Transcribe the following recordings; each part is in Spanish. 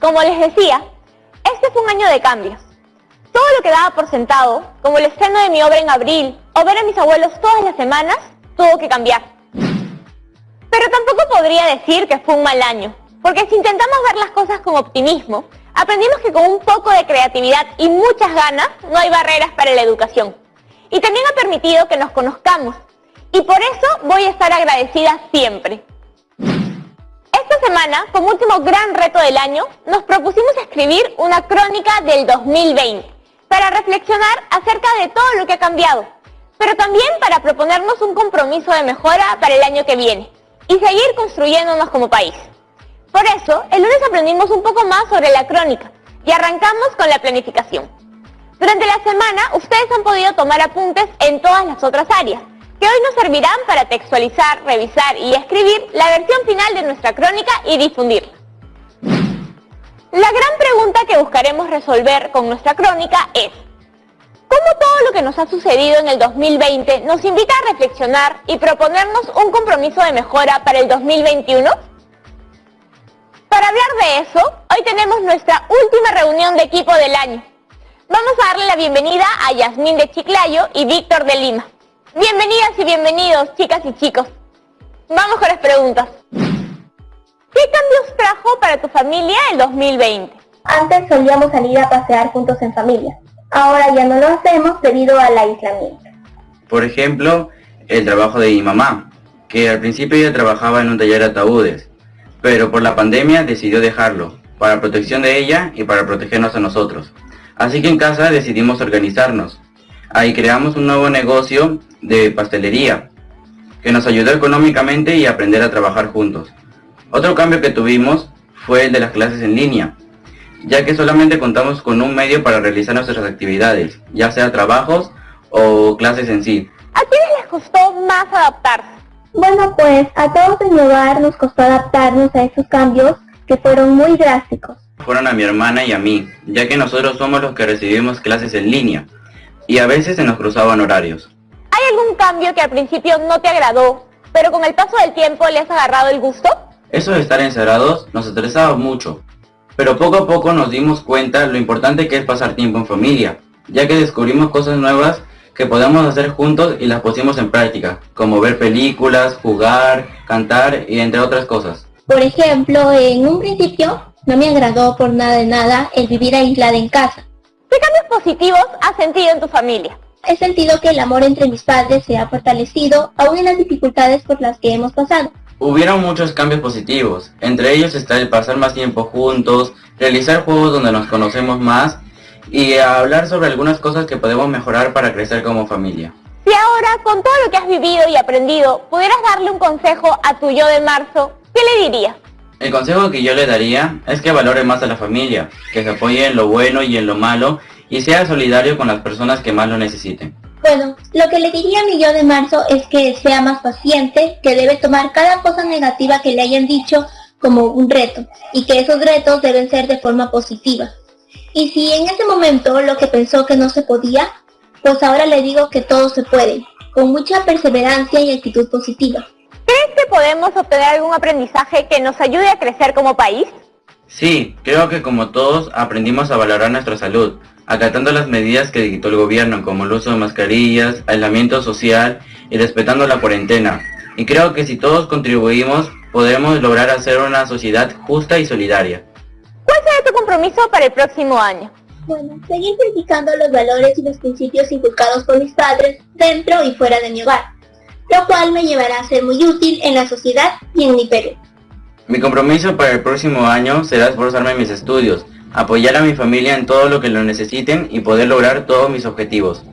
Como les decía, este fue un año de cambios. Todo lo que daba por sentado, como el estreno de mi obra en abril o ver a mis abuelos todas las semanas, tuvo que cambiar. Pero tampoco podría decir que fue un mal año, porque si intentamos ver las cosas con optimismo, aprendimos que con un poco de creatividad y muchas ganas no hay barreras para la educación. Y también ha permitido que nos conozcamos, y por eso voy a estar agradecida siempre. Esta semana, como último gran reto del año, nos propusimos escribir una crónica del 2020 para reflexionar acerca de todo lo que ha cambiado, pero también para proponernos un compromiso de mejora para el año que viene y seguir construyéndonos como país. Por eso, el lunes aprendimos un poco más sobre la crónica y arrancamos con la planificación. Durante la semana, ustedes han podido tomar apuntes en todas las otras áreas, que hoy nos servirán para textualizar, revisar y escribir la versión final de nuestra crónica y difundirla. La gran pregunta que buscaremos resolver con nuestra crónica es: ¿cómo todo lo que nos ha sucedido en el 2020 nos invita a reflexionar y proponernos un compromiso de mejora para el 2021? Para hablar de eso, hoy tenemos nuestra última reunión de equipo del año. Vamos a darle la bienvenida a Yasmín de Chiclayo y Víctor de Lima. Bienvenidas y bienvenidos, chicas y chicos. Vamos con las preguntas. ¿Qué cambios trajo para tu familia el 2020? Antes solíamos salir a pasear juntos en familia. Ahora ya no lo hacemos debido al aislamiento. Por ejemplo, el trabajo de mi mamá, que al principio ella trabajaba en un taller de ataúdes, pero por la pandemia decidió dejarlo, para protección de ella y para protegernos a nosotros. Así que en casa decidimos organizarnos. Ahí creamos un nuevo negocio de pastelería, que nos ayudó económicamente y a aprender a trabajar juntos. Otro cambio que tuvimos fue el de las clases en línea, ya que solamente contamos con un medio para realizar nuestras actividades, ya sea trabajos o clases en sí. ¿A quiénes les costó más adaptarse? Bueno, pues a todos en mi hogar nos costó adaptarnos a esos cambios que fueron muy drásticos. Fueron a mi hermana y a mí, ya que nosotros somos los que recibimos clases en línea, y a veces se nos cruzaban horarios. ¿Hay algún cambio que al principio no te agradó, pero con el paso del tiempo le has agarrado el gusto? Eso de estar encerrados nos estresaba mucho, pero poco a poco nos dimos cuenta lo importante que es pasar tiempo en familia, ya que descubrimos cosas nuevas que podemos hacer juntos y las pusimos en práctica, como ver películas, jugar, cantar y entre otras cosas. Por ejemplo, en un principio no me agradó por nada de nada el vivir aislada en casa. ¿Qué cambios positivos has sentido en tu familia? He sentido que el amor entre mis padres se ha fortalecido aún en las dificultades por las que hemos pasado. Hubieron muchos cambios positivos, entre ellos está el pasar más tiempo juntos, realizar juegos donde nos conocemos más y hablar sobre algunas cosas que podemos mejorar para crecer como familia. Si ahora, con todo lo que has vivido y aprendido, pudieras darle un consejo a tu yo de marzo, ¿qué le dirías? El consejo que yo le daría es que valore más a la familia, que se apoye en lo bueno y en lo malo y sea solidario con las personas que más lo necesiten. Bueno, lo que le diría a mi yo de marzo es que sea más paciente, que debe tomar cada cosa negativa que le hayan dicho como un reto y que esos retos deben ser de forma positiva. Y si en ese momento lo que pensó que no se podía, pues ahora le digo que todo se puede, con mucha perseverancia y actitud positiva. ¿Crees que podemos obtener algún aprendizaje que nos ayude a crecer como país? Sí, creo que como todos aprendimos a valorar nuestra salud, acatando las medidas que dictó el gobierno como el uso de mascarillas, aislamiento social y respetando la cuarentena. Y creo que si todos contribuimos, podremos lograr hacer una sociedad justa y solidaria. ¿Cuál será tu compromiso para el próximo año? Bueno, seguir practicando los valores y los principios inculcados por mis padres dentro y fuera de mi hogar, lo cual me llevará a ser muy útil en la sociedad y en mi Perú. Mi compromiso para el próximo año será esforzarme en mis estudios, apoyar a mi familia en todo lo que lo necesiten y poder lograr todos mis objetivos.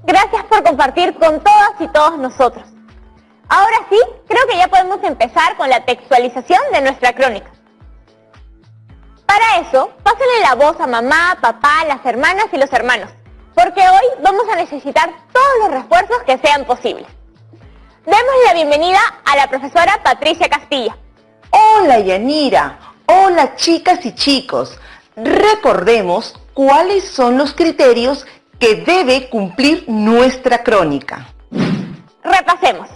Gracias por compartir con todas y todos nosotros. Ahora sí, creo que ya podemos empezar con la textualización de nuestra crónica. Para eso, pásenle la voz a mamá, papá, las hermanas y los hermanos, porque hoy vamos a necesitar todos los refuerzos que sean posibles. Démosle la bienvenida a la profesora Patricia Castilla. Hola Yanira, hola chicas y chicos. Recordemos cuáles son los criterios que debe cumplir nuestra crónica. Repasemos.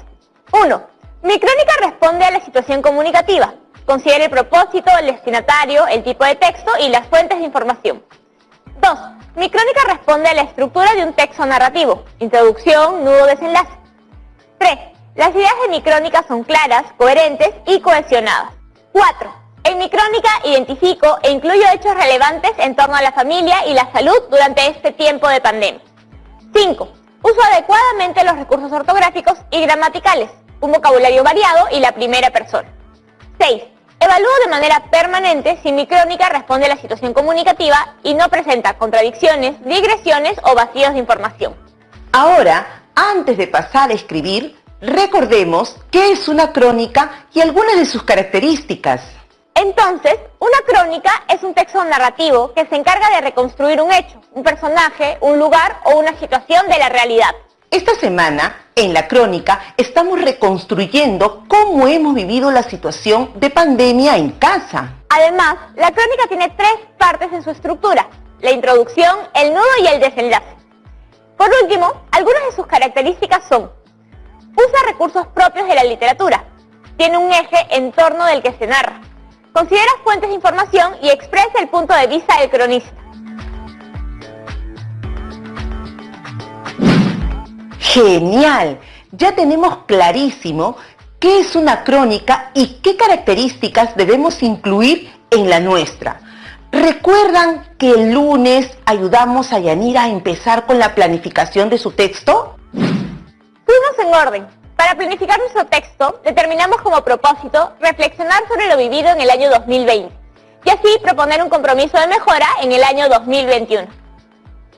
1. Mi crónica responde a la situación comunicativa. considere el propósito, el destinatario, el tipo de texto y las fuentes de información. 2. Mi crónica responde a la estructura de un texto narrativo, introducción, nudo, desenlace. 3. Las ideas de mi crónica son claras, coherentes y cohesionadas. 4. En mi crónica identifico e incluyo hechos relevantes en torno a la familia y la salud durante este tiempo de pandemia. 5. Uso adecuadamente los recursos ortográficos y gramaticales, un vocabulario variado y la primera persona. 6. Evalúo de manera permanente si mi crónica responde a la situación comunicativa y no presenta contradicciones, digresiones o vacíos de información. Ahora, antes de pasar a escribir, recordemos qué es una crónica y algunas de sus características. Entonces, una crónica es un texto narrativo que se encarga de reconstruir un hecho, un personaje, un lugar o una situación de la realidad. Esta semana, en la crónica, estamos reconstruyendo cómo hemos vivido la situación de pandemia en casa. Además, la crónica tiene 3 partes en su estructura: la introducción, el nudo y el desenlace. Por último, algunas de sus características son: usa recursos propios de la literatura, tiene un eje en torno del que se narra, considera fuentes de información y expresa el punto de vista del cronista. ¡Genial! Ya tenemos clarísimo qué es una crónica y qué características debemos incluir en la nuestra. ¿Recuerdan que el lunes ayudamos a Yanira a empezar con la planificación de su texto? Fuimos en orden. Para planificar nuestro texto, determinamos como propósito reflexionar sobre lo vivido en el año 2020 y así proponer un compromiso de mejora en el año 2021.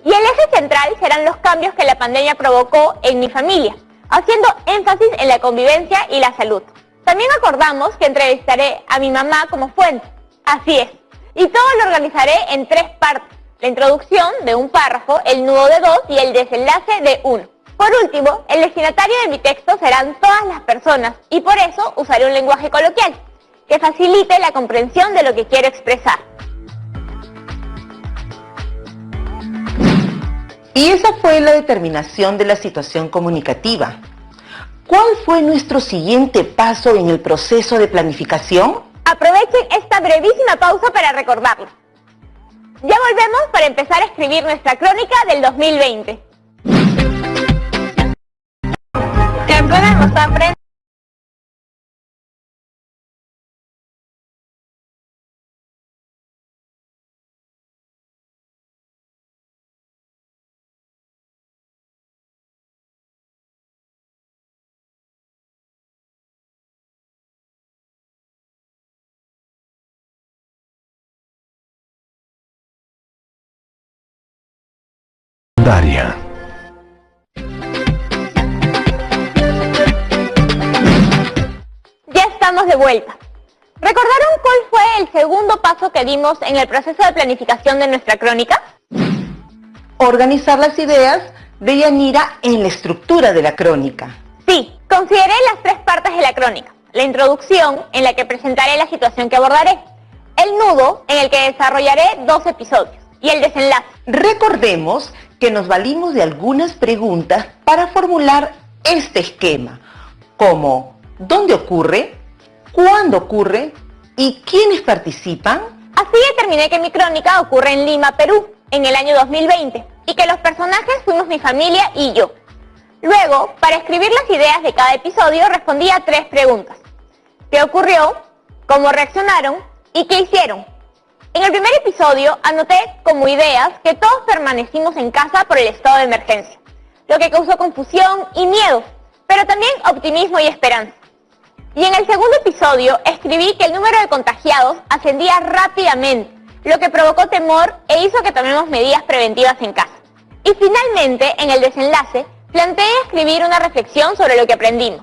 Y el eje central serán los cambios que la pandemia provocó en mi familia, haciendo énfasis en la convivencia y la salud. También acordamos que entrevistaré a mi mamá como fuente. Así es. Y todo lo organizaré en 3 partes: la introducción de un párrafo, el nudo de 2 y el desenlace de 1. Por último, el destinatario de mi texto serán todas las personas y por eso usaré un lenguaje coloquial que facilite la comprensión de lo que quiero expresar. Y esa fue la determinación de la situación comunicativa. ¿Cuál fue nuestro siguiente paso en el proceso de planificación? Aprovechen esta brevísima pausa para recordarlo. Ya volvemos para empezar a escribir nuestra crónica del 2020. Daria. Ya estamos de vuelta. ¿Recordaron cuál fue el segundo paso que dimos en el proceso de planificación de nuestra crónica? Organizar las ideas de Yanira en la estructura de la crónica. Sí, consideré las 3 partes de la crónica: la introducción, en la que presentaré la situación que abordaré; el nudo, en el que desarrollaré 2 episodios; y el desenlace. Recordemos que nos valimos de algunas preguntas para formular este esquema, como ¿dónde ocurre?, ¿cuándo ocurre?, y ¿quiénes participan? Así determiné que mi crónica ocurre en Lima, Perú, en el año 2020, y que los personajes fuimos mi familia y yo. Luego, para escribir las ideas de cada episodio, respondí a 3 preguntas: ¿qué ocurrió?, ¿cómo reaccionaron?, y ¿qué hicieron? En el primer episodio anoté como ideas que todos permanecimos en casa por el estado de emergencia, lo que causó confusión y miedo, pero también optimismo y esperanza. Y en el segundo episodio escribí que el número de contagiados ascendía rápidamente, lo que provocó temor e hizo que tomemos medidas preventivas en casa. Y finalmente, en el desenlace, planteé escribir una reflexión sobre lo que aprendimos.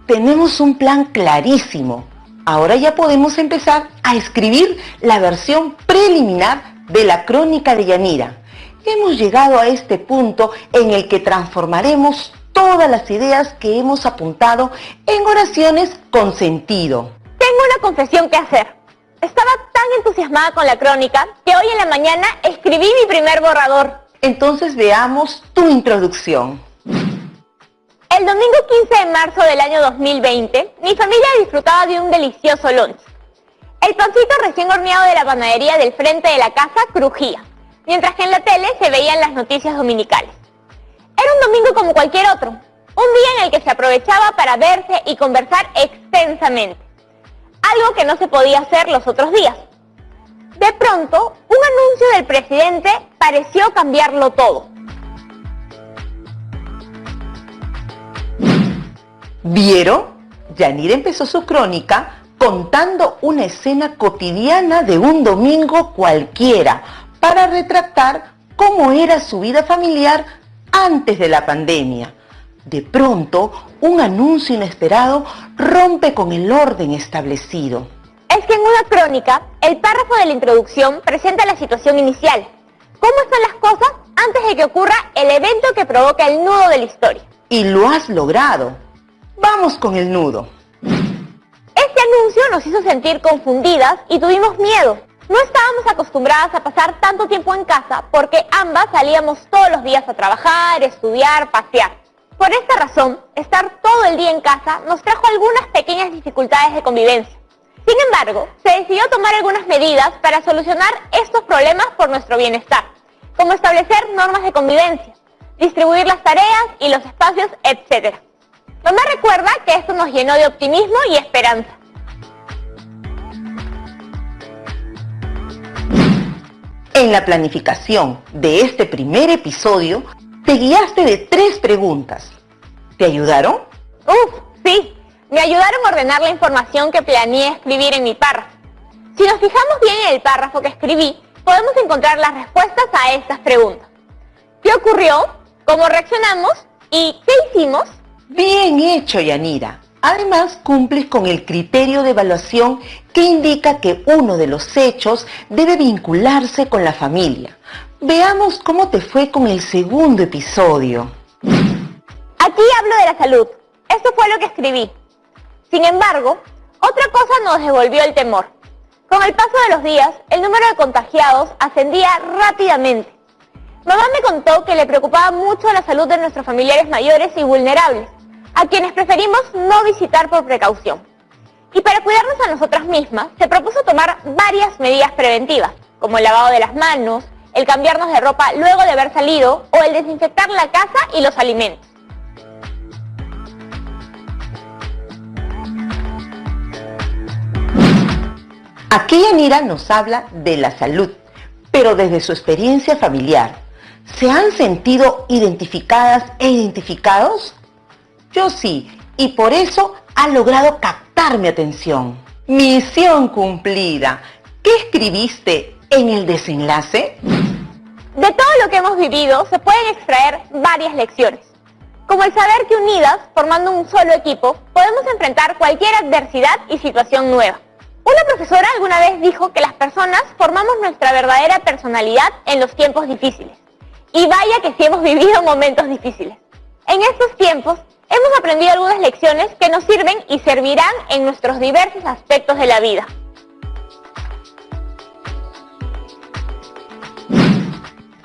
Tenemos un plan clarísimo. Ahora ya podemos empezar a escribir la versión preliminar de la crónica de Yanira. Hemos llegado a este punto en el que transformaremos todas las ideas que hemos apuntado en oraciones con sentido. Tengo una confesión que hacer. Estaba tan entusiasmada con la crónica que hoy en la mañana escribí mi primer borrador. Entonces veamos tu introducción. El domingo 15 de marzo del año 2020, mi familia disfrutaba de un delicioso lunch. El pancito recién horneado de la panadería del frente de la casa crujía, mientras que en la tele se veían las noticias dominicales. Era un domingo como cualquier otro, un día en el que se aprovechaba para verse y conversar extensamente, algo que no se podía hacer los otros días. De pronto, un anuncio del presidente pareció cambiarlo todo. ¿Vieron? Yanira empezó su crónica contando una escena cotidiana de un domingo cualquiera para retratar cómo era su vida familiar antes de la pandemia. De pronto, un anuncio inesperado rompe con el orden establecido. Es que en una crónica, el párrafo de la introducción presenta la situación inicial, cómo están las cosas antes de que ocurra el evento que provoca el nudo de la historia. Y lo has logrado. Vamos con el nudo. Este anuncio nos hizo sentir confundidas y tuvimos miedo. No estábamos acostumbradas a pasar tanto tiempo en casa porque ambas salíamos todos los días a trabajar, estudiar, pasear. Por esta razón, estar todo el día en casa nos trajo algunas pequeñas dificultades de convivencia. Sin embargo, se decidió tomar algunas medidas para solucionar estos problemas por nuestro bienestar, como establecer normas de convivencia, distribuir las tareas y los espacios, etc. Mamá recuerda que esto nos llenó de optimismo y esperanza. En la planificación de este primer episodio, te guiaste de 3 preguntas. ¿Te ayudaron? Sí, me ayudaron a ordenar la información que planeé escribir en mi párrafo. Si nos fijamos bien en el párrafo que escribí, podemos encontrar las respuestas a estas preguntas. ¿Qué ocurrió? ¿Cómo reaccionamos? ¿Y qué hicimos? Bien hecho, Yanira. Además, cumples con el criterio de evaluación que indica que uno de los hechos debe vincularse con la familia. Veamos cómo te fue con el segundo episodio. Aquí hablo de la salud. Esto fue lo que escribí. Sin embargo, otra cosa nos devolvió el temor. Con el paso de los días, el número de contagiados ascendía rápidamente. Mamá me contó que le preocupaba mucho la salud de nuestros familiares mayores y vulnerables, a quienes preferimos no visitar por precaución. Y para cuidarnos a nosotras mismas, se propuso tomar varias medidas preventivas, como el lavado de las manos, el cambiarnos de ropa luego de haber salido o el desinfectar la casa y los alimentos. Aquí Yanira nos habla de la salud, pero desde su experiencia familiar. ¿Se han sentido identificadas e identificados? Yo sí, y por eso ha logrado captar mi atención. Misión cumplida. ¿Qué escribiste en el desenlace? De todo lo que hemos vivido se pueden extraer varias lecciones, como el saber que unidas, formando un solo equipo, podemos enfrentar cualquier adversidad y situación nueva. Una profesora alguna vez dijo que las personas formamos nuestra verdadera personalidad en los tiempos difíciles. Y vaya que sí hemos vivido momentos difíciles. En estos tiempos hemos aprendido algunas lecciones que nos sirven y servirán en nuestros diversos aspectos de la vida.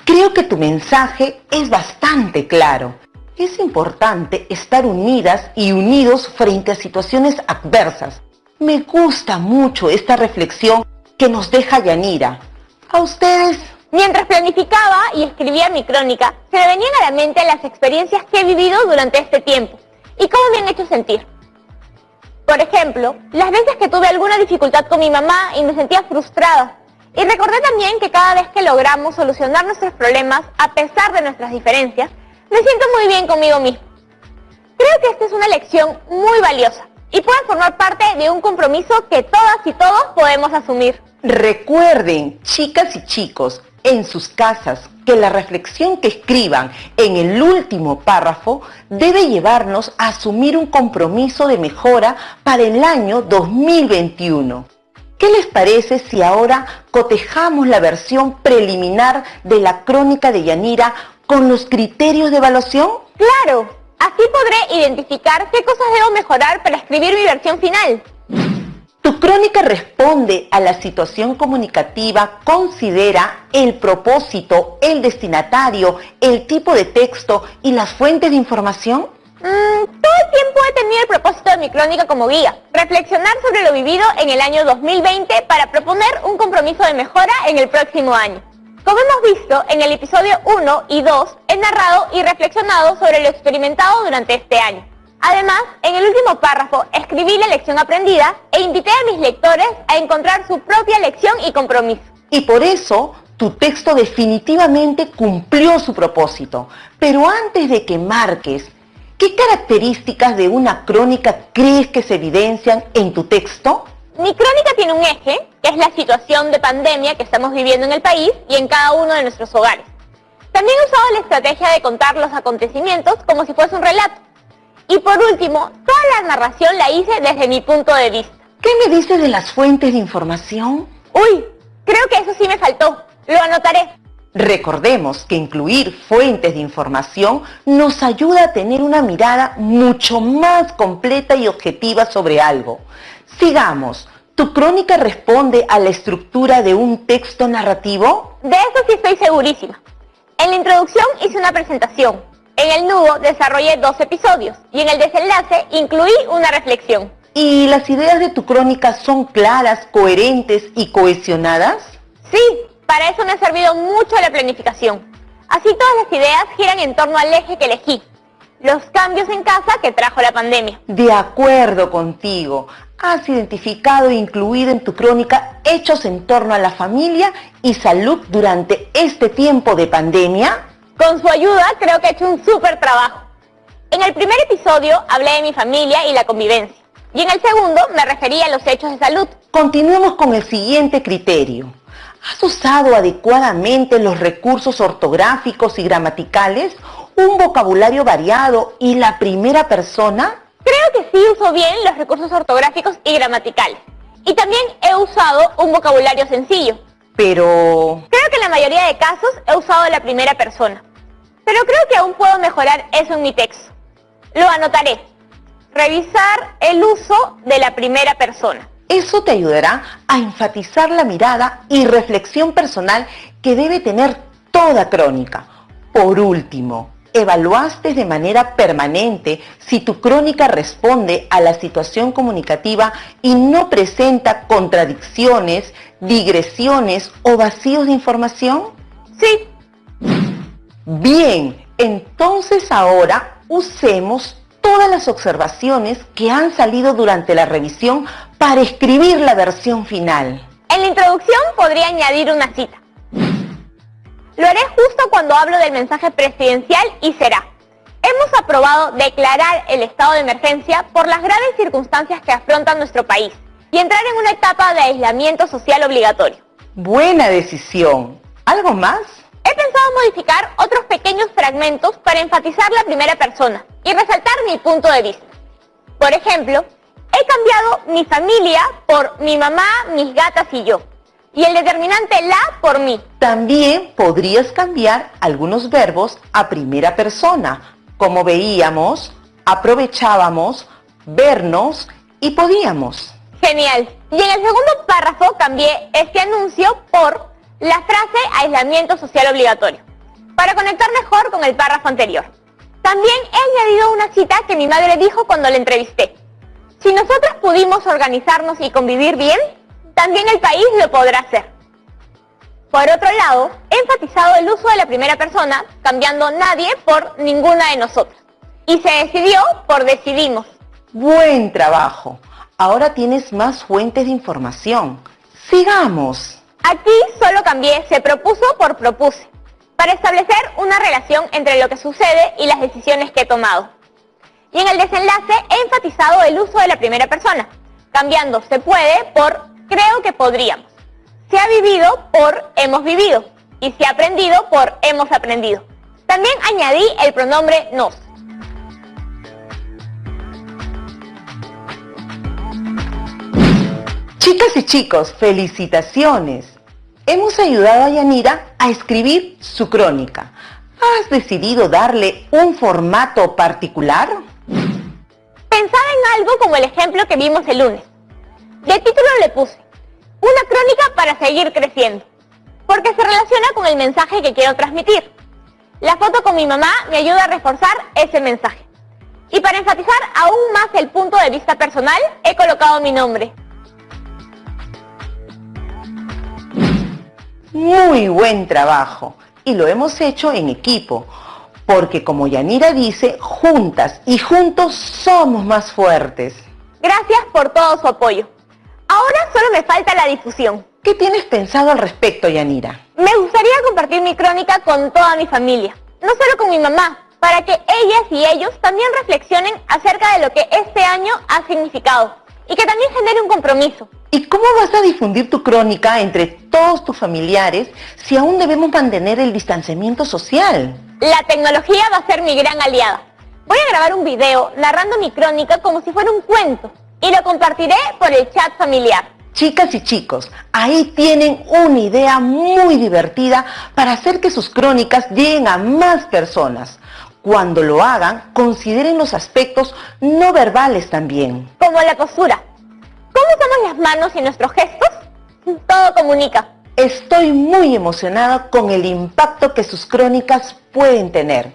Creo que tu mensaje es bastante claro. Es importante estar unidas y unidos frente a situaciones adversas. Me gusta mucho esta reflexión que nos deja Yanira. ¿A ustedes? Mientras planificaba y escribía mi crónica, se me venían a la mente las experiencias que he vivido durante este tiempo y cómo me han hecho sentir. Por ejemplo, las veces que tuve alguna dificultad con mi mamá y me sentía frustrada. Y recordé también que cada vez que logramos solucionar nuestros problemas, a pesar de nuestras diferencias, me siento muy bien conmigo mismo. Creo que esta es una lección muy valiosa y puede formar parte de un compromiso que todas y todos podemos asumir. Recuerden, chicas y chicos, en sus casas, que la reflexión que escriban en el último párrafo debe llevarnos a asumir un compromiso de mejora para el año 2021. ¿Qué les parece si ahora cotejamos la versión preliminar de la crónica de Yanira con los criterios de evaluación? ¡Claro! Así podré identificar qué cosas debo mejorar para escribir mi versión final. Tu crónica responde a la situación comunicativa, considera el propósito, el destinatario, el tipo de texto y las fuentes de información. Todo el tiempo he tenido el propósito de mi crónica como guía, reflexionar sobre lo vivido en el año 2020 para proponer un compromiso de mejora en el próximo año. Como hemos visto, en el episodio 1 y 2 he narrado y reflexionado sobre lo experimentado durante este año. Además, en el último párrafo escribí la lección aprendida e invité a mis lectores a encontrar su propia lección y compromiso. Y por eso, tu texto definitivamente cumplió su propósito. Pero antes de que marques, ¿qué características de una crónica crees que se evidencian en tu texto? Mi crónica tiene un eje, que es la situación de pandemia que estamos viviendo en el país y en cada uno de nuestros hogares. También he usado la estrategia de contar los acontecimientos como si fuese un relato. Y por último, toda la narración la hice desde mi punto de vista. ¿Qué me dices de las fuentes de información? Uy, creo que eso sí me faltó. Lo anotaré. Recordemos que incluir fuentes de información nos ayuda a tener una mirada mucho más completa y objetiva sobre algo. Sigamos. ¿Tu crónica responde a la estructura de un texto narrativo? De eso sí estoy segurísima. En la introducción hice una presentación. En el nudo desarrollé 2 episodios y en el desenlace incluí una reflexión. ¿Y las ideas de tu crónica son claras, coherentes y cohesionadas? Sí, para eso me ha servido mucho la planificación. Así todas las ideas giran en torno al eje que elegí, los cambios en casa que trajo la pandemia. De acuerdo contigo. ¿Has identificado e incluido en tu crónica hechos en torno a la familia y salud durante este tiempo de pandemia? Con su ayuda creo que he hecho un súper trabajo. En el primer episodio hablé de mi familia y la convivencia. Y en el segundo me referí a los hechos de salud. Continuemos con el siguiente criterio. ¿Has usado adecuadamente los recursos ortográficos y gramaticales, un vocabulario variado y la primera persona? Creo que sí uso bien los recursos ortográficos y gramaticales. Y también he usado un vocabulario sencillo. Pero... Creo que en la mayoría de casos he usado la primera persona. Pero creo que aún puedo mejorar eso en mi texto. Lo anotaré. Revisar el uso de la primera persona. Eso te ayudará a enfatizar la mirada y reflexión personal que debe tener toda crónica. Por último, ¿evaluaste de manera permanente si tu crónica responde a la situación comunicativa y no presenta contradicciones, digresiones o vacíos de información? Sí. Bien, entonces ahora usemos todas las observaciones que han salido durante la revisión para escribir la versión final. En la introducción podría añadir una cita. Lo haré justo cuando hablo del mensaje presidencial y será: hemos aprobado declarar el estado de emergencia por las graves circunstancias que afronta nuestro país y entrar en una etapa de aislamiento social obligatorio. Buena decisión. ¿Algo más? He pensado modificar otros pequeños fragmentos para enfatizar la primera persona y resaltar mi punto de vista. Por ejemplo, he cambiado mi familia por mi mamá, mis gatas y yo, y el determinante la por mí. También podrías cambiar algunos verbos a primera persona, como veíamos, aprovechábamos, vernos y podíamos. Genial. Y en el segundo párrafo cambié este anuncio por la frase aislamiento social obligatorio, para conectar mejor con el párrafo anterior. También he añadido una cita que mi madre dijo cuando la entrevisté: si nosotros pudimos organizarnos y convivir bien, también el país lo podrá hacer. Por otro lado, he enfatizado el uso de la primera persona, cambiando nadie por ninguna de nosotras. Y se decidió por decidimos. Buen trabajo. Ahora tienes más fuentes de información. Sigamos. Aquí solo cambié se propuso por propuse, para establecer una relación entre lo que sucede y las decisiones que he tomado. Y en el desenlace he enfatizado el uso de la primera persona, cambiando se puede por creo que podríamos, se ha vivido por hemos vivido y se ha aprendido por hemos aprendido. También añadí el pronombre nos. Chicas y chicos, felicitaciones. Hemos ayudado a Yanira a escribir su crónica. ¿Has decidido darle un formato particular? Pensaba en algo como el ejemplo que vimos el lunes. De título le puse una crónica para seguir creciendo, porque se relaciona con el mensaje que quiero transmitir. La foto con mi mamá me ayuda a reforzar ese mensaje. Y para enfatizar aún más el punto de vista personal, he colocado mi nombre. Muy buen trabajo, y lo hemos hecho en equipo, porque como Yanira dice, juntas y juntos somos más fuertes. Gracias por todo su apoyo. Ahora solo me falta la difusión. ¿Qué tienes pensado al respecto, Yanira? Me gustaría compartir mi crónica con toda mi familia, no solo con mi mamá, para que ellas y ellos también reflexionen acerca de lo que este año ha significado y que también genere un compromiso. ¿Y cómo vas a difundir tu crónica entre todos tus familiares si aún debemos mantener el distanciamiento social? La tecnología va a ser mi gran aliada. Voy a grabar un video narrando mi crónica como si fuera un cuento y lo compartiré por el chat familiar. Chicas y chicos, ahí tienen una idea muy divertida para hacer que sus crónicas lleguen a más personas. Cuando lo hagan, consideren los aspectos no verbales también. Como la postura. ¿Cómo usamos las manos y nuestros gestos? Todo comunica. Estoy muy emocionada con el impacto que sus crónicas pueden tener.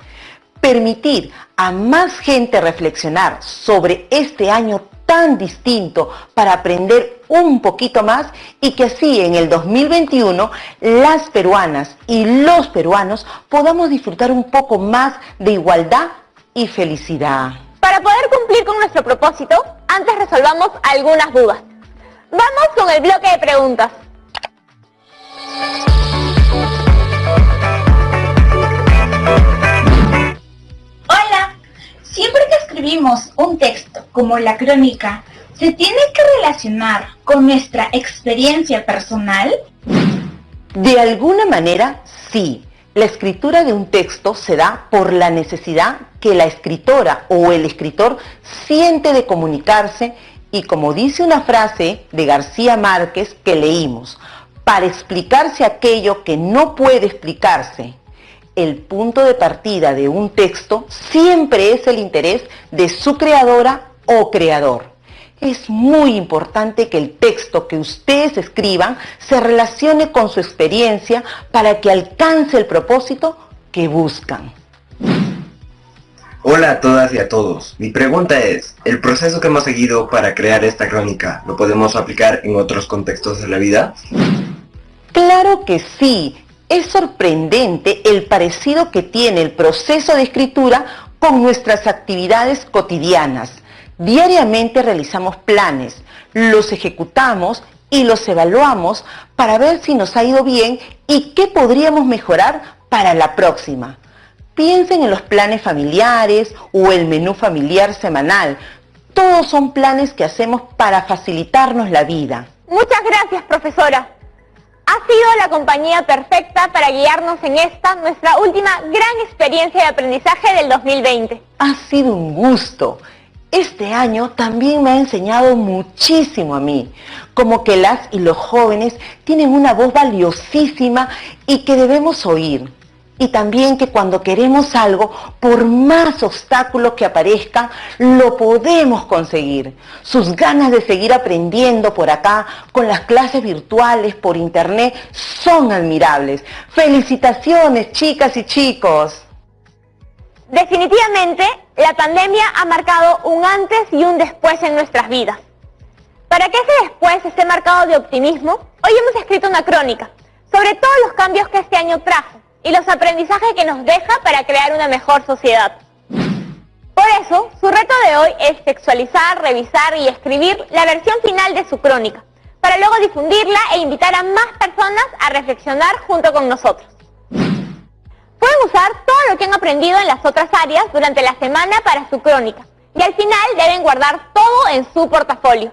Permitir a más gente reflexionar sobre este año tan distinto para aprender un poquito más y que así en el 2021 las peruanas y los peruanos podamos disfrutar un poco más de igualdad y felicidad. Para poder cumplir con nuestro propósito, antes resolvamos algunas dudas. Vamos con el bloque de preguntas. Hola, siempre que escribimos un texto como la crónica, ¿se tiene que relacionar con nuestra experiencia personal? De alguna manera, sí. La escritura de un texto se da por la necesidad que la escritora o el escritor siente de comunicarse y, como dice una frase de García Márquez que leímos, para explicarse aquello que no puede explicarse. El punto de partida de un texto siempre es el interés de su creadora o creador. Es muy importante que el texto que ustedes escriban se relacione con su experiencia para que alcance el propósito que buscan. Hola a todas y a todos. Mi pregunta es, ¿el proceso que hemos seguido para crear esta crónica lo podemos aplicar en otros contextos de la vida? Claro que sí. Es sorprendente el parecido que tiene el proceso de escritura con nuestras actividades cotidianas. Diariamente realizamos planes, los ejecutamos y los evaluamos para ver si nos ha ido bien y qué podríamos mejorar para la próxima. Piensen en los planes familiares o el menú familiar semanal. Todos son planes que hacemos para facilitarnos la vida. Muchas gracias, profesora. Ha sido la compañía perfecta para guiarnos en esta, nuestra última gran experiencia de aprendizaje del 2020. Ha sido un gusto. Este año también me ha enseñado muchísimo a mí, como que las y los jóvenes tienen una voz valiosísima y que debemos oír. Y también que cuando queremos algo, por más obstáculos que aparezcan, lo podemos conseguir. Sus ganas de seguir aprendiendo por acá, con las clases virtuales, por internet, son admirables. ¡Felicitaciones, chicas y chicos! Definitivamente, la pandemia ha marcado un antes y un después en nuestras vidas. Para que ese después esté marcado de optimismo, hoy hemos escrito una crónica sobre todos los cambios que este año trajo y los aprendizajes que nos deja para crear una mejor sociedad. Por eso, su reto de hoy es textualizar, revisar y escribir la versión final de su crónica, para luego difundirla e invitar a más personas a reflexionar junto con nosotros. Pueden usar todo lo que han aprendido en las otras áreas durante la semana para su crónica, y al final deben guardar todo en su portafolio.